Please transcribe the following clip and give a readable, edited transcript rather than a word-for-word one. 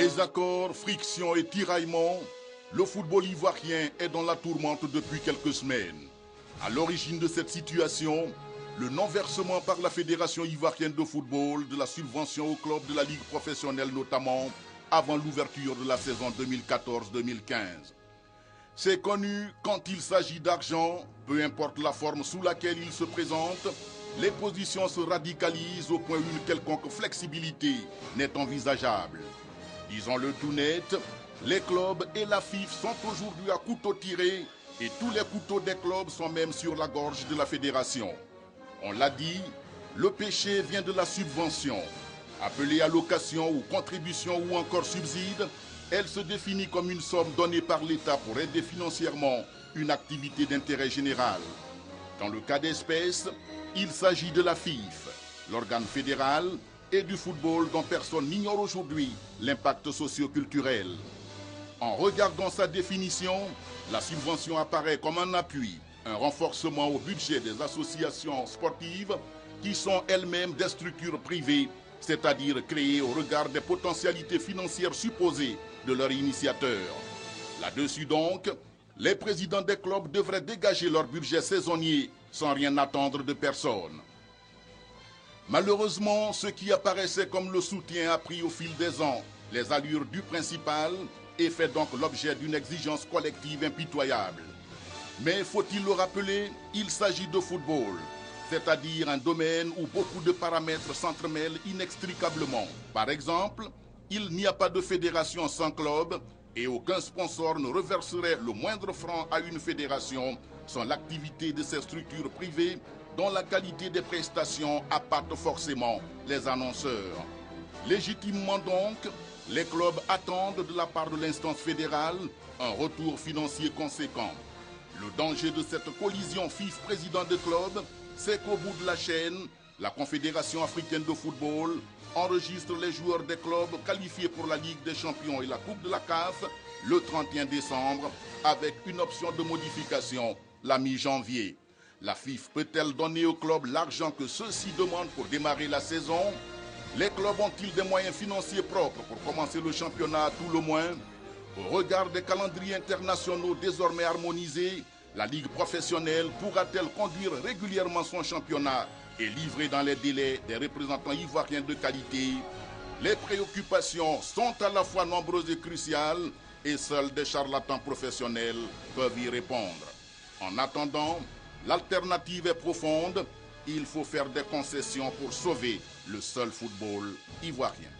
Désaccords, frictions et tiraillements, le football ivoirien est dans la tourmente depuis quelques semaines. À l'origine de cette situation, le non-versement par la Fédération ivoirienne de football de la subvention aux clubs de la Ligue professionnelle notamment, avant l'ouverture de la saison 2014-2015. C'est connu, quand il s'agit d'argent, peu importe la forme sous laquelle il se présente, les positions se radicalisent au point où une quelconque flexibilité n'est envisageable. Disons-le tout net, les clubs et la FIF sont aujourd'hui à couteau tiré et tous les couteaux des clubs sont même sur la gorge de la fédération. On l'a dit, le péché vient de la subvention. Appelée allocation ou contribution ou encore subside, elle se définit comme une somme donnée par l'État pour aider financièrement une activité d'intérêt général. Dans le cas d'espèce, il s'agit de la FIF, l'organe fédéral, et du football dont personne n'ignore aujourd'hui l'impact socio-culturel. En regardant sa définition, la subvention apparaît comme un appui, un renforcement au budget des associations sportives qui sont elles-mêmes des structures privées, c'est-à-dire créées au regard des potentialités financières supposées de leurs initiateurs. Là-dessus donc, les présidents des clubs devraient dégager leur budget saisonnier sans rien attendre de personne. Malheureusement, ce qui apparaissait comme le soutien a pris au fil des ans les allures du principal et fait donc l'objet d'une exigence collective impitoyable. Mais faut-il le rappeler, il s'agit de football, c'est-à-dire un domaine où beaucoup de paramètres s'entremêlent inextricablement. Par exemple, il n'y a pas de fédération sans club et aucun sponsor ne reverserait le moindre franc à une fédération sans l'activité de ces structures privées dont la qualité des prestations appâte forcément les annonceurs. Légitimement donc, les clubs attendent de la part de l'instance fédérale un retour financier conséquent. Le danger de cette collision FIF-président de club, c'est qu'au bout de la chaîne, la Confédération africaine de football enregistre les joueurs des clubs qualifiés pour la Ligue des champions et la Coupe de la CAF le 31 décembre avec une option de modification la mi-janvier. La FIF peut-elle donner aux clubs l'argent que ceux-ci demandent pour démarrer la saison? Les clubs ont-ils des moyens financiers propres pour commencer le championnat à tout le moins? Au regard des calendriers internationaux désormais harmonisés, la Ligue professionnelle pourra-t-elle conduire régulièrement son championnat et livrer dans les délais des représentants ivoiriens de qualité? Les préoccupations sont à la fois nombreuses et cruciales et seuls des charlatans professionnels peuvent y répondre. En attendant, l'alternative est profonde. Il faut faire des concessions pour sauver le seul football ivoirien.